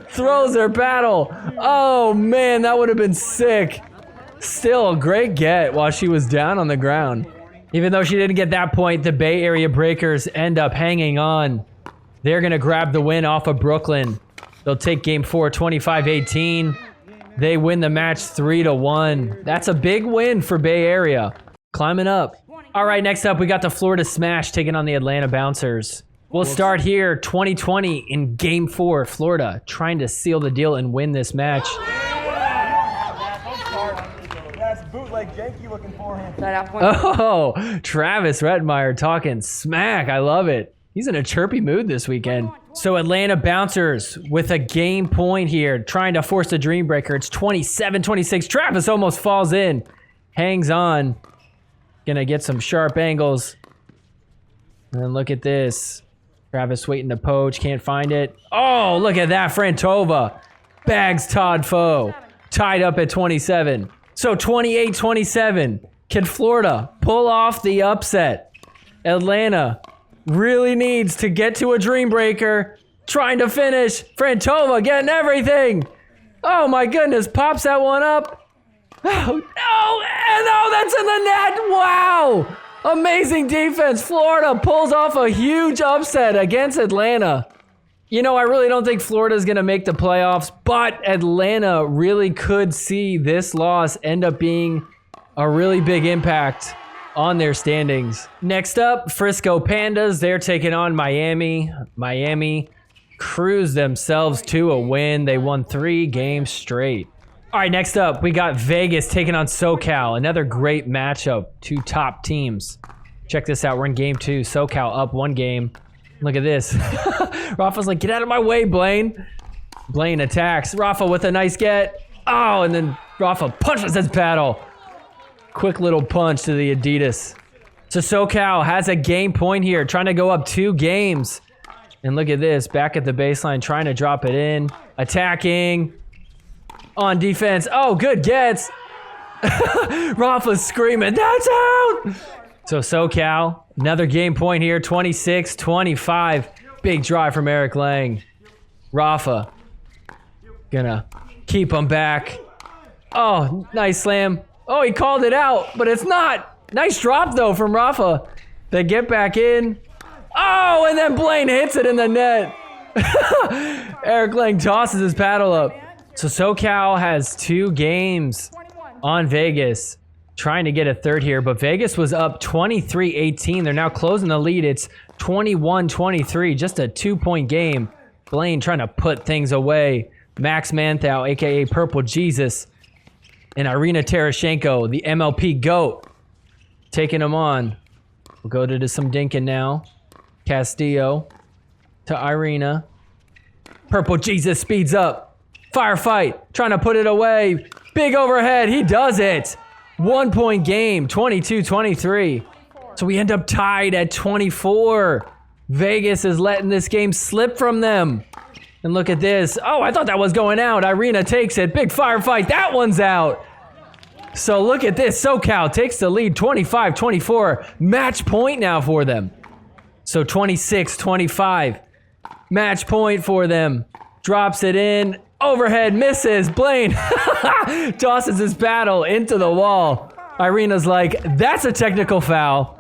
Throws her paddle. Oh, man, that would have been sick. Still a great get while she was down on the ground. Even though she didn't get that point, the Bay Area Breakers end up hanging on. They're going to grab the win off of Brooklyn. They'll take game 4, 25-18. They win the match 3-1. That's a big win for Bay Area. Climbing up. All right, next up, we got the Florida Smash taking on the Atlanta Bouncers. We'll start here, 2020 in game 4. Florida trying to seal the deal and win this match. That's bootleg janky looking forehand. Oh, Travis Rettenmeyer talking smack. I love it. He's in a chirpy mood this weekend. So Atlanta Bouncers with a game point here, trying to force the Dream Breaker. It's 27-26. Travis almost falls in. Hangs on. Gonna get some sharp angles. And then look at this. Travis waiting to poach. Can't find it. Oh, look at that. Frantova bags Todd Foe. Tied up at 27. So 28-27. Can Florida pull off the upset? Atlanta really needs to get to a Dream Breaker. Trying to finish. Frantova getting everything. Oh my goodness. Pops that one up. Oh, no. And oh, that's in the net. Wow. Amazing defense. Florida pulls off a huge upset against Atlanta. You know, I really don't think Florida's going to make the playoffs, but Atlanta really could see this loss end up being a really big impact on their standings. Next up, Frisco Pandas. They're taking on Miami. Miami cruised themselves to a win. They won 3 games straight. All right, next up, we got Vegas taking on SoCal. Another great matchup. 2 top teams. Check this out. We're in game 2. SoCal up 1 game. Look at this. Rafa's like, get out of my way, Blaine. Blaine attacks. Rafa with a nice get. Oh, and then Rafa punches his paddle. Quick little punch to the Adidas. So SoCal has a game point here, trying to go up 2 games. And look at this, back at the baseline, trying to drop it in. Attacking. On defense. Oh, good gets. Rafa's screaming, that's out! So SoCal, another game point here, 26-25. Big drive from Eric Lang. Rafa gonna keep him back. Oh, nice slam. Oh, he called it out, but it's not. Nice drop, though, from Rafa. They get back in. Oh, and then Blaine hits it in the net. Eric Lang tosses his paddle up. So SoCal has 2 games on Vegas. Trying to get a third here, but Vegas was up 23-18. They're now closing the lead. It's 21-23, just a 2-point game. Blaine trying to put things away. Max Manthau, a.k.a. Purple Jesus, and Irina Terashenko, the MLP GOAT, taking them on. We'll go to some dinking now. Castillo to Irina. Purple Jesus speeds up. Firefight, trying to put it away. Big overhead, he does it. 1-point game, 22-23. So we end up tied at 24. Vegas is letting this game slip from them. And look at this. Oh, I thought that was going out. Irina takes it. Big firefight. That one's out. So look at this. SoCal takes the lead, 25-24. Match point now for them. So 26-25. Match point for them. Drops it in. Overhead misses. Blaine tosses his paddle into the wall. Irina's like, that's a technical foul.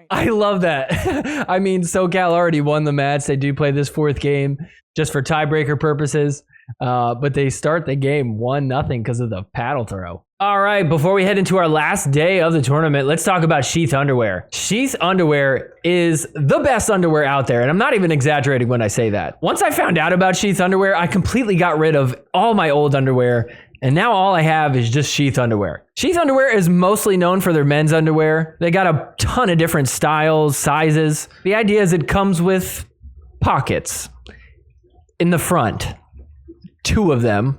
I love that. I mean, SoCal already won the match. They do play this 4th game just for tiebreaker purposes. But they start the game 1-0 because of the paddle throw. All right, before we head into our last day of the tournament, let's talk about Sheath underwear. Sheath underwear is the best underwear out there, and I'm not even exaggerating when I say that. Once I found out about Sheath underwear, I completely got rid of all my old underwear, and now all I have is just Sheath underwear. Sheath underwear is mostly known for their men's underwear. They got a ton of different styles, sizes. The idea is it comes with pockets in the front, 2 of them.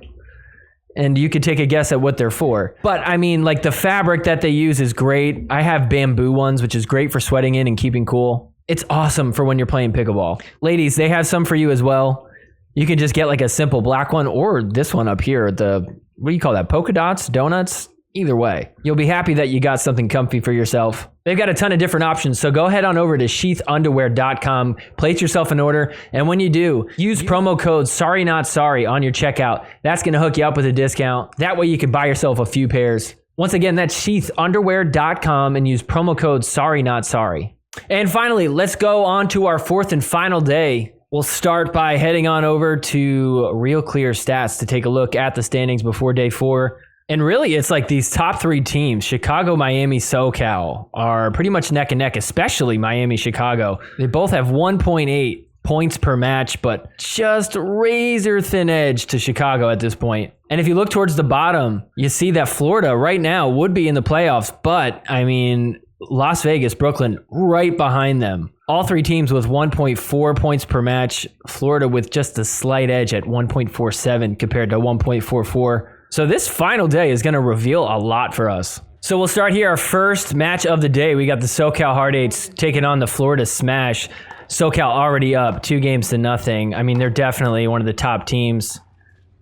And you could take a guess at what they're for. But I mean, like, the fabric that they use is great. I have bamboo ones, which is great for sweating in and keeping cool. It's awesome for when you're playing pickleball. Ladies, they have some for you as well. You can just get like a simple black one or this one up here, the what do you call that? Polka dots? Donuts? Either way, you'll be happy that you got something comfy for yourself. They've got a ton of different options, so go head on over to sheathunderwear.com, place yourself an order, and when you do, use promo code SORRYNOTSORRY on your checkout. That's going to hook you up with a discount. That way you can buy yourself a few pairs. Once again, that's sheathunderwear.com and use promo code SORRYNOTSORRY. And finally, let's go on to our fourth and final day. We'll start by heading on over to Real Clear Stats to take a look at the standings before day 4. And really, it's like these top 3 teams, Chicago, Miami, SoCal, are pretty much neck and neck, especially Miami, Chicago. They both have 1.8 points per match, but just razor thin edge to Chicago at this point. And if you look towards the bottom, you see that Florida right now would be in the playoffs, but I mean, Las Vegas, Brooklyn, right behind them. All 3 teams with 1.4 points per match. Florida with just a slight edge at 1.47 compared to 1.44. So this final day is going to reveal a lot for us. So we'll start here. Our first match of the day, we got the SoCal Hard Eights taking on the Florida Smash. SoCal already up 2-0. I mean, they're definitely one of the top teams.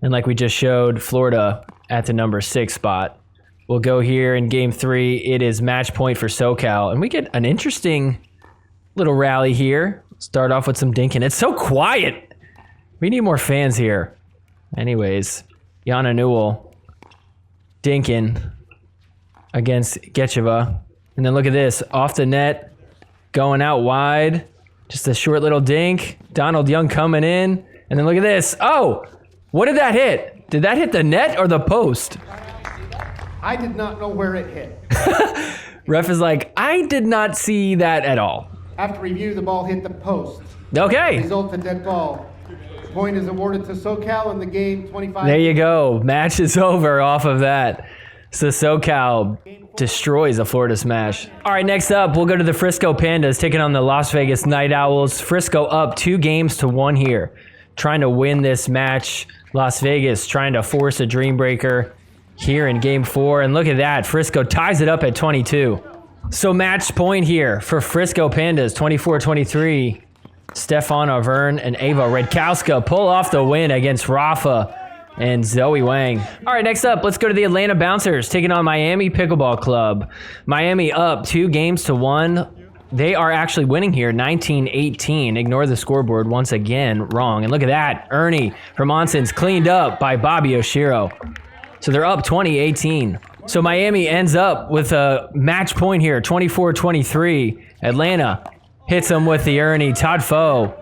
And like we just showed, Florida at the number 6 spot. We'll go here in game 3. It is match point for SoCal. And we get an interesting little rally here. Start off with some dinking. It's so quiet. We need more fans here. Anyways, Yana Newell dinking against Getcheva. And then look at this. Off the net, going out wide. Just a short little dink. Donald Young coming in. And then look at this. Oh, what did that hit? Did that hit the net or the post? I did not know where it hit. Ref is like, I did not see that at all. After review, the ball hit the post. Okay. Result a dead ball. Point is awarded to SoCal in the game 25. There you go. Match is over off of that. So SoCal destroys the Florida Smash. All right, next up, we'll go to the Frisco Pandas taking on the Las Vegas Night Owls. Frisco up 2-1 here. Trying to win this match. Las Vegas trying to force a dream breaker here in game 4. And look at that. Frisco ties it up at 22. So match point here for Frisco Pandas, 24-23. Stefan Avern and Ava Redkowska pull off the win against Rafa and Zoe Wang. All right, next up, let's go to the Atlanta Bouncers taking on Miami Pickleball Club. Miami up 2-1. They are actually winning here, 19-18. Ignore the scoreboard once again, wrong. And look at that, Ernie from Onsens cleaned up by Bobby Oshiro. So they're up 20-18. So Miami ends up with a match point here, 24-23. Atlanta hits them with the Ernie. Todd Foe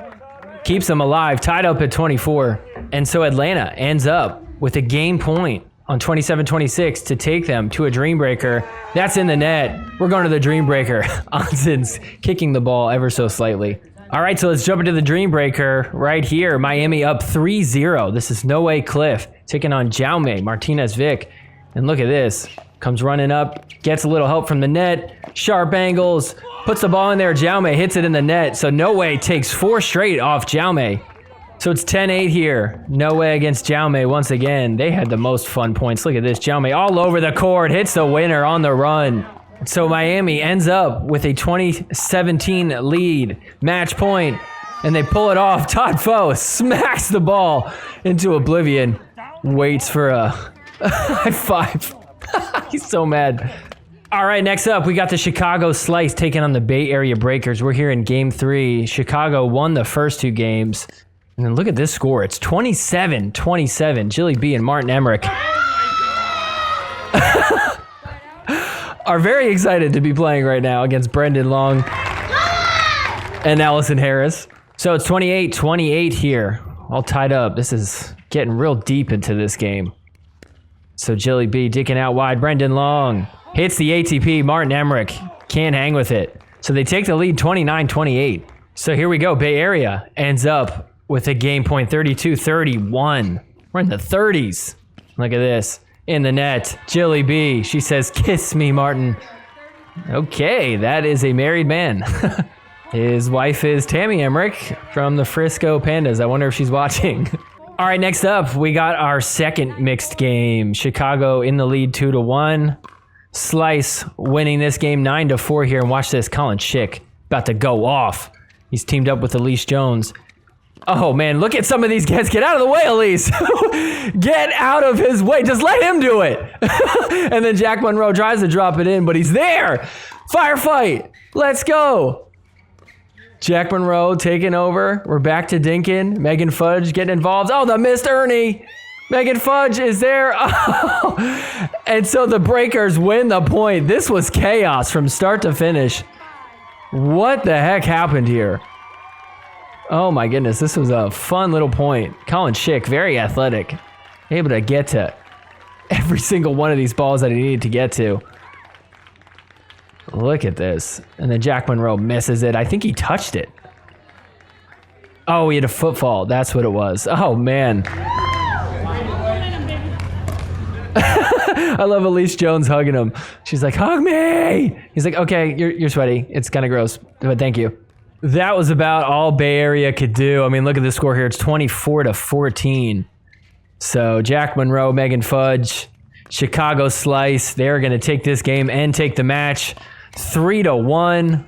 keeps them alive, tied up at 24. And so Atlanta ends up with a game point on 27-26 to take them to a dream breaker. That's in the net. We're going to the dream breaker. Onsens kicking the ball ever so slightly. All right, so let's jump into the dream breaker right here. Miami up 3-0. This is No Way Cliff taking on Jaume Martinez Vic. And look at this. Comes running up, gets a little help from the net. Sharp angles, puts the ball in there. Jaume hits it in the net. So No Way takes 4 straight off Jaume. So it's 10-8 here. No Way against Jaume once again. They had the most fun points. Look at this. Jaume all over the court. Hits the winner on the run. So Miami ends up with a 2017 lead. Match point. And they pull it off. Todd Foe smacks the ball into oblivion. Waits for a high five. He's so mad. All right, next up, we got the Chicago Slice taking on the Bay Area Breakers. We're here in game 3. Chicago won the first 2 games. And then look at this score. It's 27-27. Jilly B and Martin Emmerich are very excited to be playing right now against Brendan Long and Allison Harris. So it's 28-28 here. All tied up. This is getting real deep into this game. So Jilly B dicking out wide. Brendan Long hits the ATP. Martin Emmerich can't hang with it. So they take the lead 29-28. So here we go. Bay Area ends up with a game point 32-31. We're in the 30s. Look at this. In the net. Jilly B. She says, kiss me, Martin. Okay, that is a married man. His wife is Tammy Emmerich from the Frisco Pandas. I wonder if she's watching. All right, next up, we got our second mixed game. Chicago in the lead 2-1. Slice winning this game 9-4 here. And watch this, Colin Schick about to go off. He's teamed up with Elise Jones. Oh, man, look at some of these guys. Get out of the way, Elise. Get out of his way. Just let him do it. And then Jack Monroe tries to drop it in, but he's there. Firefight. Let's go. Jack Monroe taking over. We're back to Dinkin. Megan Fudge getting involved. Oh, the missed Ernie. Megan Fudge is there. Oh. And so the Breakers win the point. This was chaos from start to finish. What the heck happened here? Oh my goodness, this was a fun little point. Colin Schick, very athletic. Able to get to every single one of these balls that he needed to get to. Look at this. And then Jack Monroe misses it. I think he touched it. Oh, he had a footfall. That's what it was. Oh, man. I love Elise Jones hugging him. She's like, hug me. He's like, okay, you're sweaty. It's kind of gross, but thank you. That was about all Bay Area could do. I mean, look at the score here. It's 24-14. So Jack Monroe, Megan Fudge, Chicago Slice. They're going to take this game and take the match 3-1.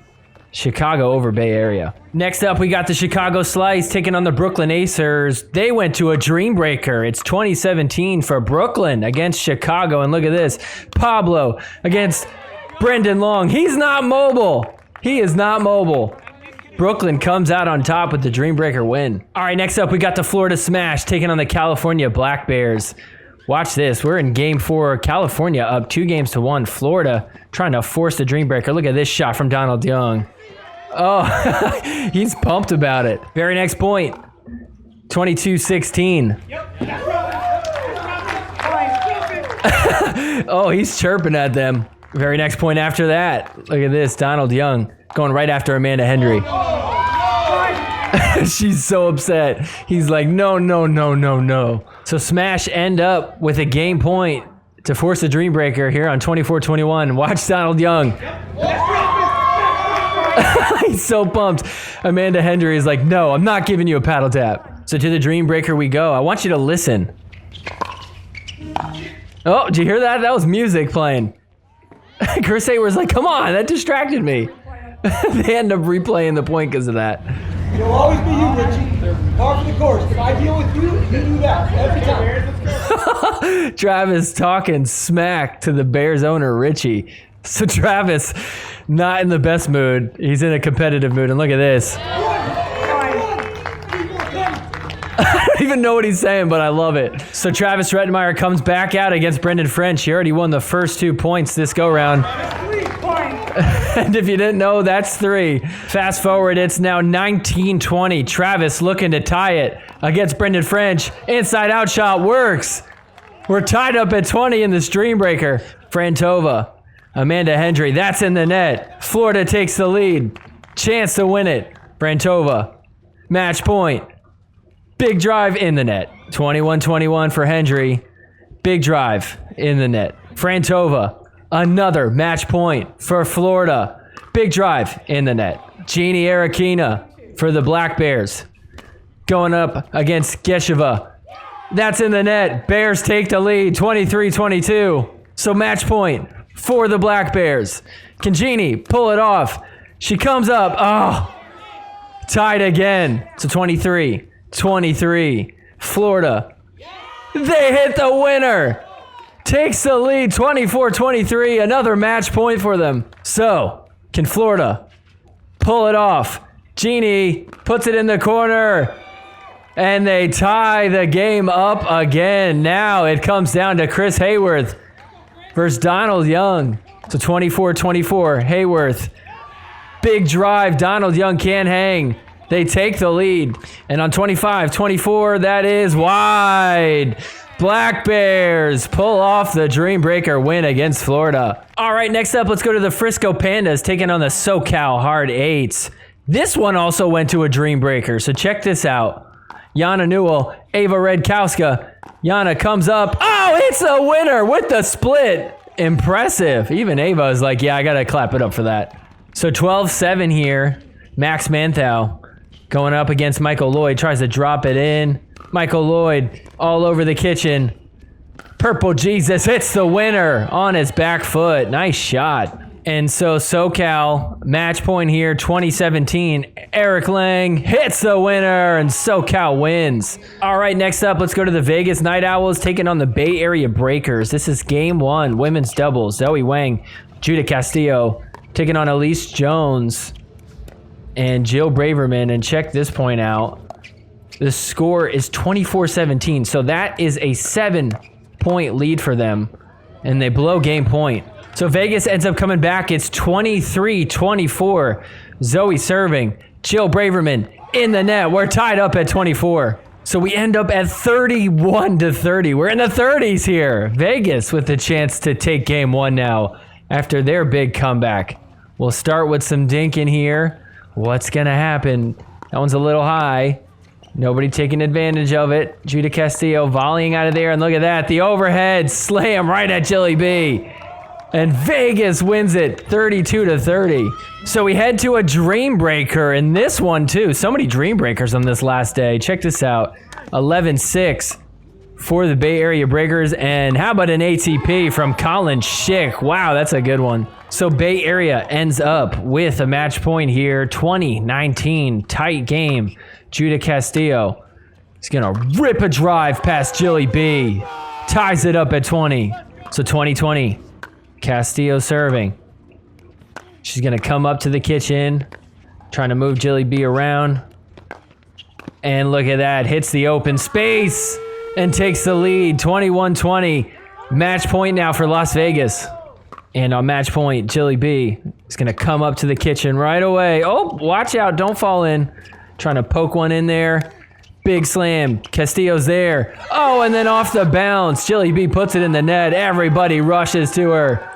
Chicago over Bay Area. Next up, we got the Chicago Slice taking on the Brooklyn Acers. They went to a dream breaker. It's 2017 for Brooklyn against Chicago. And look at this. Pablo against Brendan Long. He's not mobile. He is not mobile. Brooklyn comes out on top with the Dream Breaker win. All right, next up, we got the Florida Smash taking on the California Black Bears. Watch this. We're in game 4. California up 2-1. Florida trying to force the Dream Breaker. Look at this shot from Donald Young. Oh, he's pumped about it. Very next point, 22-16. Oh, he's chirping at them. Very next point after that. Look at this, Donald Young going right after Amanda Hendry. She's so upset. He's like, no, no, no, no, no. So Smash end up with a game point to force a Dream Breaker here on 24-21. Watch Donald Young. He's so pumped. Amanda Hendry is like, no, I'm not giving you a paddle tap. So to the Dream Breaker we go. I want you to listen. Oh, did you hear that? That was music playing. Chris Hayward's like, come on, that distracted me. They end up replaying the point because of that. It'll always be you, Richie. Par for the course. If I deal with you, you do that every time. Travis talking smack to the Bears owner, Richie. So Travis, not in the best mood. He's in a competitive mood. And look at this. I don't even know what he's saying, but I love it. So Travis Rettenmeyer comes back out against Brendan French. He already won the first 2 points this go-round. And if you didn't know, that's 3. Fast forward, it's now 19-20. Travis looking to tie it against Brendan French. Inside-out shot works. We're tied up at 20 in this Dream Breaker. Frantova, Amanda Hendry, that's in the net. Florida takes the lead. Chance to win it. Frantova, match point. Big drive in the net. 21-21 for Hendry. Big drive in the net. Frantova, another match point for Florida. Big drive in the net. Jeannie Arakina for the Black Bears. Going up against Gesheva. That's in the net. Bears take the lead, 23-22. So match point for the Black Bears. Can Jeannie pull it off? She comes up. Oh, tied again. So 23-23. Florida. They hit the winner. Takes the lead, 24-23. Another match point for them. So, can Florida pull it off? Jeannie puts it in the corner. And they tie the game up again. Now it comes down to Chris Hayworth versus Donald Young. So 24-24, Hayworth. Big drive, Donald Young can't hang. They take the lead. And on 25-24, that is wide. Black Bears pull off the Dream Breaker win against Florida. All right, next up, let's go to the Frisco Pandas taking on the SoCal Hard Eights. This one also went to a Dream Breaker, so check this out. Yana Newell, Ava Redkowska. Yana comes up. Oh, it's a winner with the split. Impressive. Even Ava is like, yeah, I got to clap it up for that. So 12-7 here. Max Manthau going up against Michael Lloyd. Tries to drop it in. Michael Lloyd all over the kitchen. Purple Jesus hits the winner on his back foot. Nice shot. And so SoCal, match point here, 2017. Eric Lang hits the winner, and SoCal wins. All right, next up, let's go to the Vegas Night Owls taking on the Bay Area Breakers. This is game 1, women's doubles. Zoe Wang, Judah Castillo taking on Elise Jones and Jill Braverman. And check this point out. The score is 24-17, so that is a 7-point lead for them, and they blow game point. So Vegas ends up coming back. It's 23-24. Zoe serving. Jill Braverman in the net. We're tied up at 24. So we end up at 31-30. We're in the 30s here. Vegas with the chance to take game 1 now after their big comeback. We'll start with some dinking here. What's going to happen? That one's a little high. Nobody taking advantage of it. Judah Castillo volleying out of there. And look at that. The overhead slam right at Jilly B. And Vegas wins it 32-30. So we head to a dream breaker in this one too. So many dream breakers on this last day. Check this out. 11-6 for the Bay Area Breakers. And how about an ATP from Colin Schick? Wow, that's a good one. So Bay Area ends up with a match point here. 20-19, tight game. Judah Castillo is gonna rip a drive past Jilly B. Ties it up at 20. So 20-20. Castillo serving. She's going to come up to the kitchen, trying to move Jilly B around. And look at that. Hits the open space and takes the lead. 21-20. Match point now for Las Vegas. And on match point, Jilly B is going to come up to the kitchen right away. Oh, watch out. Don't fall in. Trying to poke one in there. Big slam. Castillo's there. Oh, and then off the bounce. Jilly B puts it in the net. Everybody rushes to her.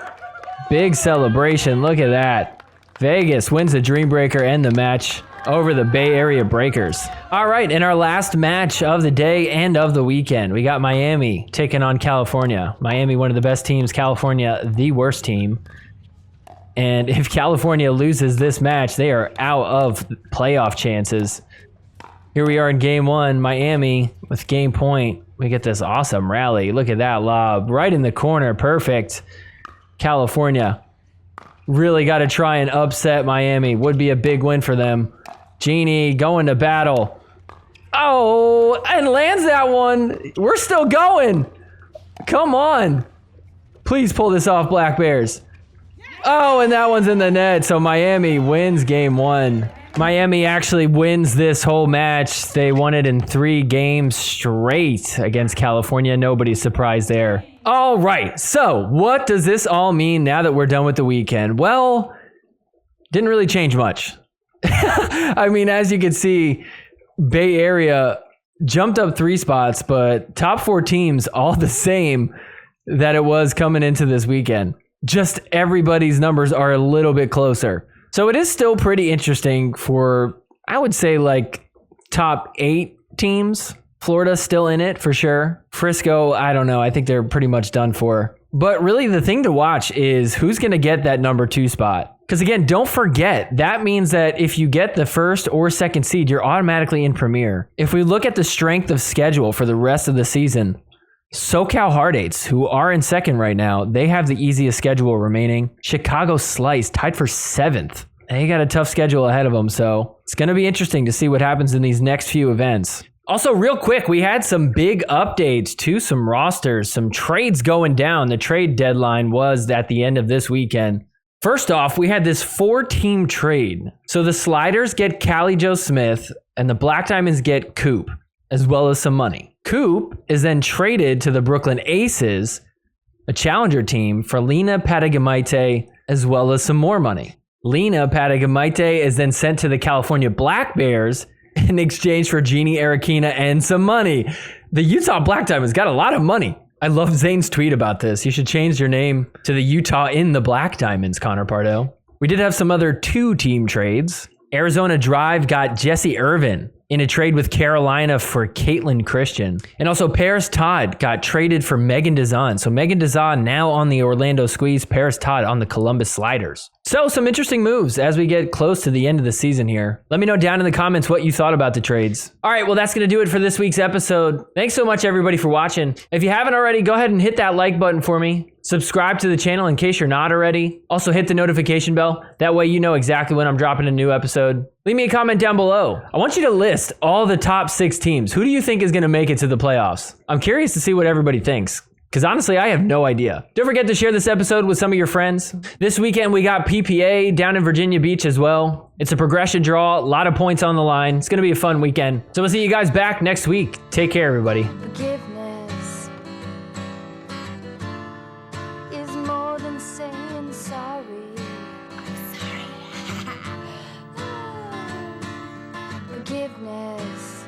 Big celebration. Look at that. Vegas wins the Dream Breaker and the match over the Bay Area Breakers. All right, in our last match of the day and of the weekend, we got Miami taking on California. Miami, one of the best teams. California, the worst team. And if California loses this match, they are out of playoff chances. Here we are in game 1, Miami with game point. We get this awesome rally. Look at that lob right in the corner. Perfect. California really got to try and upset Miami. Would be a big win for them. Jeannie going to battle. Oh, and lands that one. We're still going. Come on. Please pull this off, Black Bears. Oh, and that one's in the net. So Miami wins game 1. Miami actually wins this whole match. They won it in 3 games straight against California. Nobody's surprised there. All right, so what does this all mean now that we're done with the weekend? Well, didn't really change much. I mean, as you can see, Bay Area jumped up 3 spots, but top 4 teams all the same that it was coming into this weekend. Just everybody's numbers are a little bit closer. So it is still pretty interesting for, I would say, like top 8 teams. Florida's still in it for sure. Frisco, I don't know. I think they're pretty much done for. But really the thing to watch is who's going to get that number 2 spot. Because again, don't forget, that means that if you get the 1st or 2nd seed, you're automatically in Premier. If we look at the strength of schedule for the rest of the season, SoCal Hard Eights, who are in 2nd right now, they have the easiest schedule remaining. Chicago Slice tied for 7th. They got a tough schedule ahead of them, so it's going to be interesting to see what happens in these next few events. Also, real quick, we had some big updates to some rosters, some trades going down. The trade deadline was at the end of this weekend. First off, we had this 4-team trade. So the Sliders get Callie Jo Smith, and the Black Diamonds get Coop, as well as some money. Coop is then traded to the Brooklyn Aces, a challenger team, for Lena Padagamaite, as well as some more money. Lena Padagamaite is then sent to the California Black Bears in exchange for Jeannie Arakina and some money. The Utah Black Diamonds got a lot of money. I love Zane's tweet about this. You should change your name to the Utah in the Black Diamonds, Connor Pardo. We did have some other 2-team trades. Arizona Drive got Jesse Irvin in a trade with Carolina for Caitlin Christian. And also Paris Todd got traded for Megan Dazan. So Megan Dazan now on the Orlando Squeeze, Paris Todd on the Columbus Sliders. So some interesting moves as we get close to the end of the season here. Let me know down in the comments what you thought about the trades. All right, well, that's going to do it for this week's episode. Thanks so much, everybody, for watching. If you haven't already, go ahead and hit that like button for me. Subscribe to the channel in case you're not already. Also hit the notification bell. That way you know exactly when I'm dropping a new episode. Leave me a comment down below. I want you to list all the top 6 teams. Who do you think is going to make it to the playoffs? I'm curious to see what everybody thinks. Because honestly, I have no idea. Don't forget to share this episode with some of your friends. This weekend, we got PPA down in Virginia Beach as well. It's a progression draw, a lot of points on the line. It's gonna be a fun weekend. So we'll see you guys back next week. Take care, everybody. Forgiveness is more than saying sorry. I'm sorry. Forgiveness